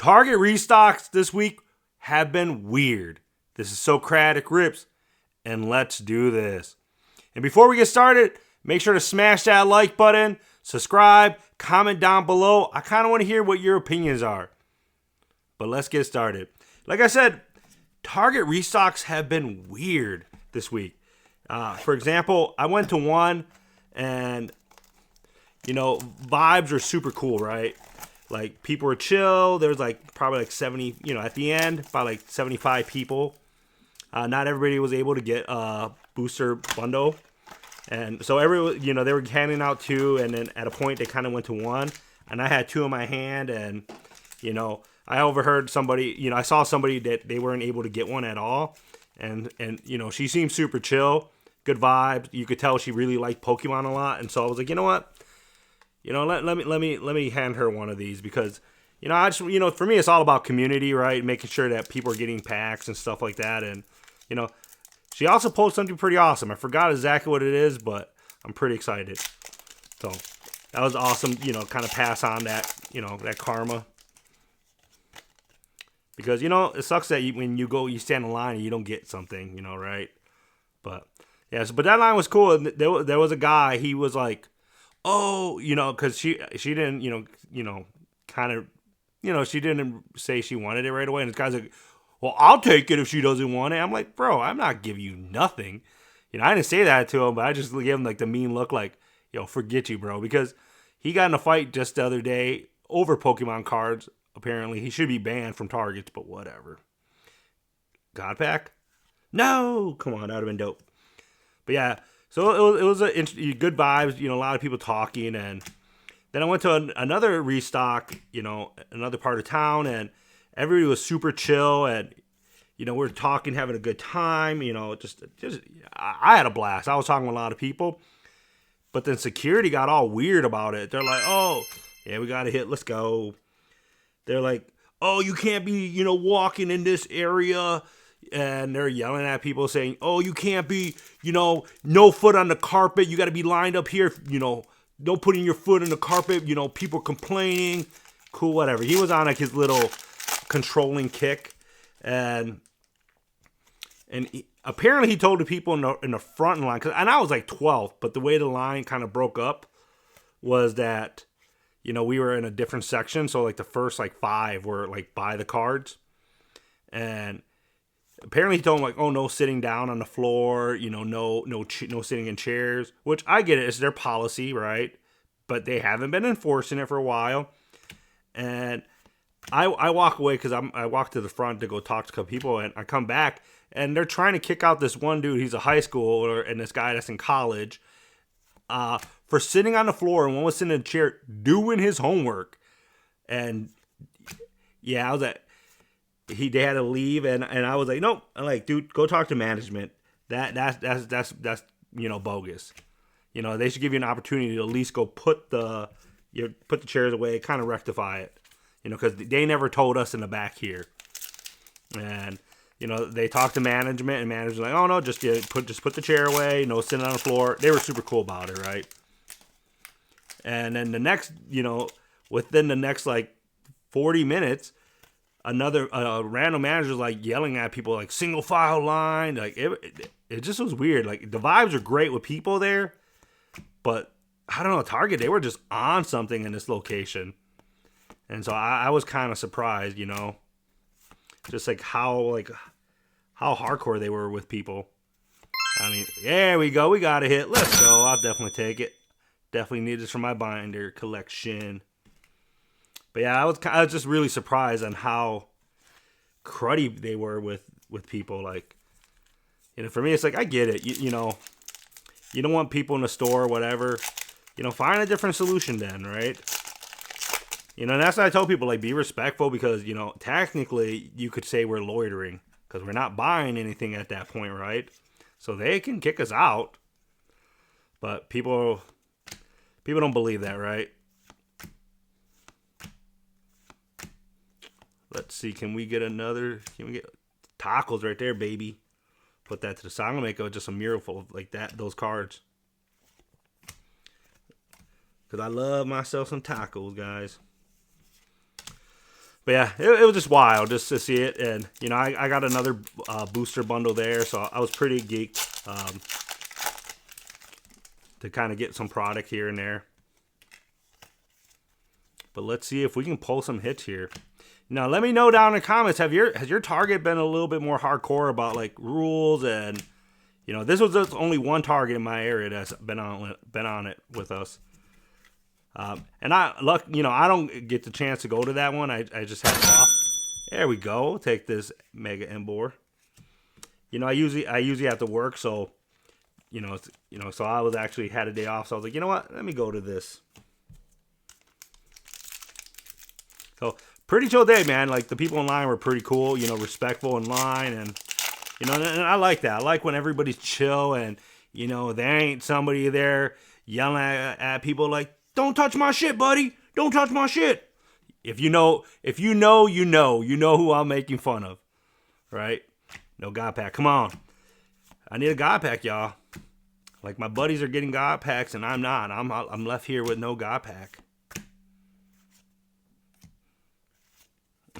Target restocks this week have been weird. This is Socratic Rips, and let's do this. And before we get started, make sure to smash that like button, subscribe, comment down below. I kind of want to hear what your opinions are. But let's get started. Like I said, Target restocks have been weird this week. For example, I went to one and, vibes are super cool, right? Like, people were chill. There was probably 70, at the end, about 75 people. Not everybody was able to get a booster bundle. And so they were handing out two, and then at a point they kind of went to one. And I had two in my hand, and, I overheard somebody, I saw somebody that they weren't able to get one at all. And she seemed super chill, good vibes. You could tell she really liked Pokemon a lot. And so I was like, you know what? Let me hand her one of these because, I just, for me, it's all about community, right? Making sure that people are getting packs and stuff like that. And, she also posted something pretty awesome. I forgot exactly what it is, but I'm pretty excited. So that was awesome, kind of pass on that, that karma. Because, it sucks that when you stand in line and you don't get something, right? But, yes, but that line was cool. There was a guy, he was like, oh, because she didn't, she didn't say she wanted it right away. And this guy's like, well, I'll take it if she doesn't want it. I'm like, bro, I'm not giving you nothing. I didn't say that to him, but I just gave him the mean look like, forget you, bro. Because he got in a fight just the other day over Pokemon cards. Apparently, he should be banned from Targets, but whatever. God pack? No! Come on, that would have been dope. But yeah, so it was a good vibes, a lot of people talking, and then I went to another restock, another part of town, and everybody was super chill, and we were talking, having a good time, just I had a blast. I was talking with a lot of people, but then security got all weird about it. They're like, oh, yeah, we got a hit, let's go. They're like, oh, you can't be, walking in this area. And they're yelling at people saying, oh, you can't be, no foot on the carpet. You got to be lined up here. Don't put in your foot in the carpet. People complaining. Cool, whatever. He was on his little controlling kick. And apparently he told the people in the front line, and I was 12th, but the way the line kind of broke up was that, we were in a different section. So the first 5 were by the cards. And apparently he told him oh, no sitting down on the floor, no sitting in chairs, which I get it. It's their policy, right? But they haven't been enforcing it for a while. And I walk away because I walk to the front to go talk to a couple people, and I come back and they're trying to kick out this one dude. He's a high schooler, and this guy that's in college, for sitting on the floor, and one was sitting in a chair doing his homework. And yeah, I was like, they had to leave, and I was like, nope. I'm like, dude, go talk to management. That's bogus. They should give you an opportunity to at least go put the chairs away, kind of rectify it. Because they never told us in the back here. And they talked to management, and management's like, oh no, just put the chair away, no sitting on the floor. They were super cool about it, right? And then the next, within the next 40 minutes. Another random manager's yelling at people single file line. It just was weird. The vibes are great with people there, but I don't know, Target, they were just on something in this location. And so I was kind of surprised, just how hardcore they were with people. I mean, there we go, we got a hit. Let's go. I'll definitely take it. Definitely need this for my binder collection. But yeah, I was just really surprised on how cruddy they were with people. For me, it's I get it. You don't want people in the store or whatever. Find a different solution then, right? And that's what I tell people, be respectful because, technically you could say we're loitering because we're not buying anything at that point, right? So they can kick us out. But people don't believe that, right? Let's see, can we get tacos right there, baby? Put that to the side. I'm gonna make just a mural full of those cards. Because I love myself some tacos, guys. But yeah, it was just wild just to see it. And, you know, I got another booster bundle there, so I was pretty geeked to kind of get some product here and there. But let's see if we can pull some hits here. Now, let me know down in the comments, has your target been a little bit more hardcore about, like, rules? And, you know, this was just only one target in my area that's been on it with us. And you know, I don't get the chance to go to that one. I just have off. There we go. We'll take this Mega Embor. You know, I usually have to work, so so I was actually had a day off. So I was like, you know what? Let me go to this. So pretty chill day, man. Like the people in line were pretty cool. You know, respectful in line, and you know, and I like that. I like when everybody's chill, and you know, there ain't somebody there yelling at people like, "Don't touch my shit, buddy! Don't touch my shit!" If you know who I'm making fun of, right? No God pack. Come on, I need a God pack, y'all. Like my buddies are getting God packs, and I'm not. I'm left here with no God pack.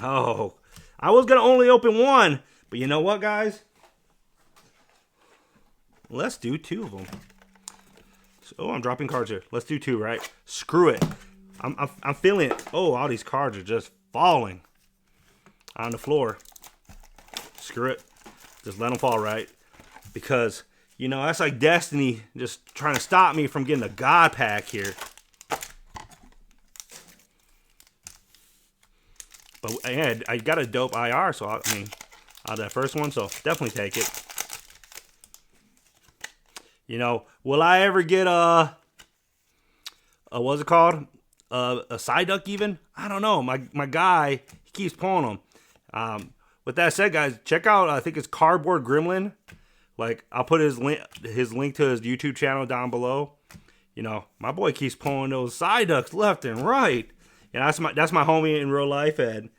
Oh, I was gonna only open one, but you know what, guys? Let's do two of them. Oh, I'm dropping cards here. Let's do two, right? Screw it. I'm feeling it. Oh, all these cards are just falling on the floor. Screw it. Just let them fall, right? Because, you know, that's like destiny just trying to stop me from getting a God pack here. But yeah, I got a dope IR, so I mean, out of that first one, so definitely take it. You know, will I ever get what's it called? A side duck even? I don't know. My guy, he keeps pulling them. With that said, guys, check out, I think it's Cardboard Gremlin. Like, I'll put his link to his YouTube channel down below. You know, my boy keeps pulling those side ducks left and right. And that's my homie in real life, and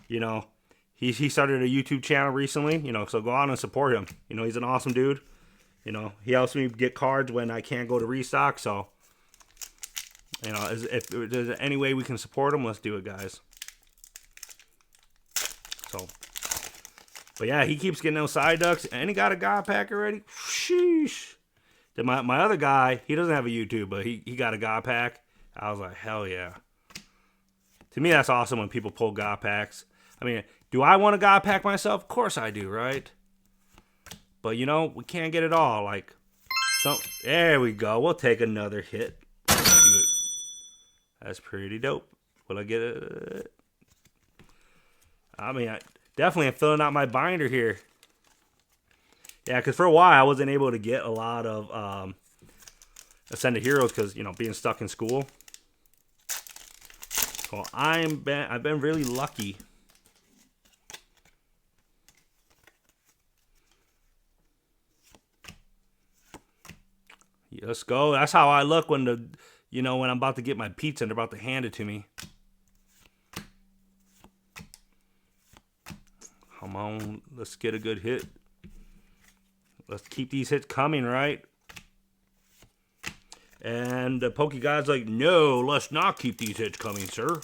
you know, he started a YouTube channel recently. You know, so go out and support him. You know, he's an awesome dude. You know, he helps me get cards when I can't go to Restock. So, you know, if there's any way we can support him, let's do it, guys. So, but yeah, he keeps getting those side ducks, and he got a God pack already. Sheesh. Then my other guy, he doesn't have a YouTube, but he got a God pack. I was like, hell yeah. To me, that's awesome when people pull God packs. I mean, do I want a God pack myself? Of course I do, right? But, you know, we can't get it all. Like, there we go. We'll take another hit. That's pretty dope. Will I get it? I mean, I definitely am filling out my binder here. Yeah, because for a while, I wasn't able to get a lot of Ascended Heroes because, you know, being stuck in school. So I've been really lucky. Let's go. That's how I look when when I'm about to get my pizza and they're about to hand it to me. Come on, let's get a good hit. Let's keep these hits coming, right? And the Poke God's like, no, let's not keep these hits coming, sir.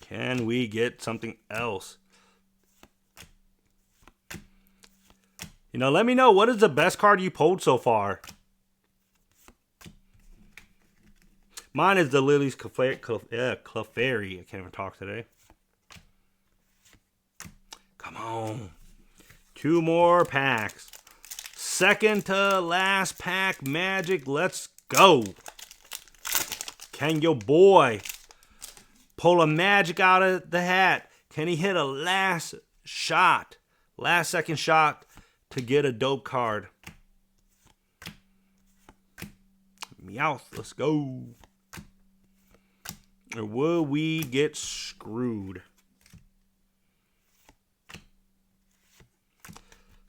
Can we get something else? You know, let me know, what is the best card you pulled so far? Mine is the Lily's Clefairy. I can't even talk today. Come on. 2 more packs. Second to last pack magic. Let's go. Can your boy pull a magic out of the hat? Can he hit a last second shot to get a dope card? Meowth, let's go. Or will we get screwed?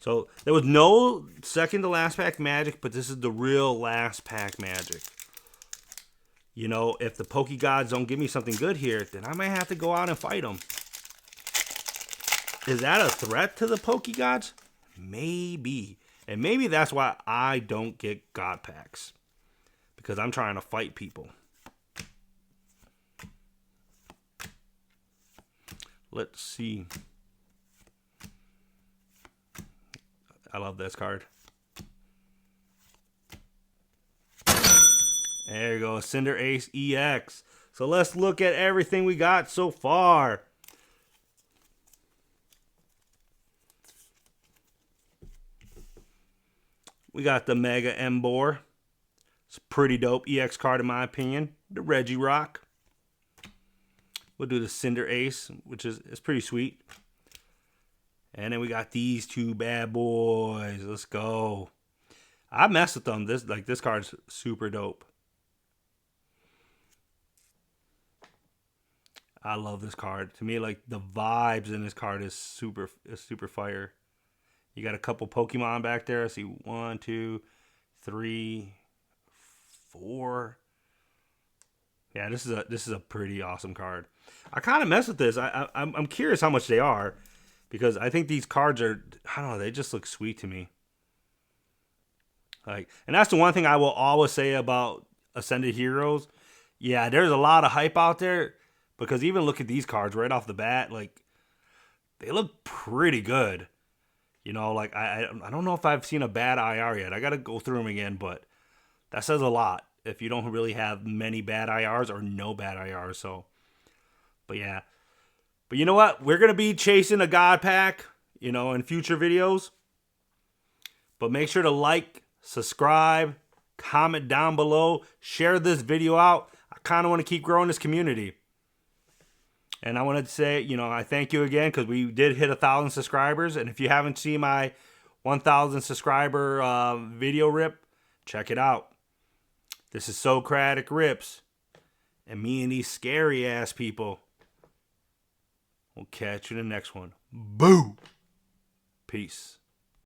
So there was no second to last pack magic, but this is the real last pack magic. You know, if the Poke Gods don't give me something good here, then I might have to go out and fight them. Is that a threat to the Poke Gods? Maybe. And maybe that's why I don't get God packs. Because I'm trying to fight people. Let's see. I love this card. There you go, Cinder Ace EX. So let's look at everything we got so far. We got the Mega Embor. It's a pretty dope EX card in my opinion. The Regirock. We'll do the Cinder Ace, which is pretty sweet. And then we got these two bad boys. Let's go. I messed with them. This card's super dope. I love this card. To me, like the vibes in this card is super fire. You got a couple Pokemon back there. I see 1, 2, 3, 4. Yeah, this is a pretty awesome card. I kind of mess with this. I'm curious how much they are, because I think these cards are, I don't know, they just look sweet to me. Like, and that's the one thing I will always say about Ascended Heroes. Yeah, there's a lot of hype out there, because even look at these cards right off the bat, like they look pretty good. You know, like I don't know if I've seen a bad IR yet. I got to go through them again, but that says a lot if you don't really have many bad IRs or no bad IRs. So, but yeah. But you know what? We're going to be chasing a God pack, you know, in future videos. But make sure to like, subscribe, comment down below, share this video out. I kind of want to keep growing this community. And I wanted to say, you know, I thank you again, because we did hit 1,000 subscribers. And if you haven't seen my 1,000 subscriber video rip, check it out. This is Socratic Rips. And me and these scary ass people. We'll catch you in the next one. Boo! Peace.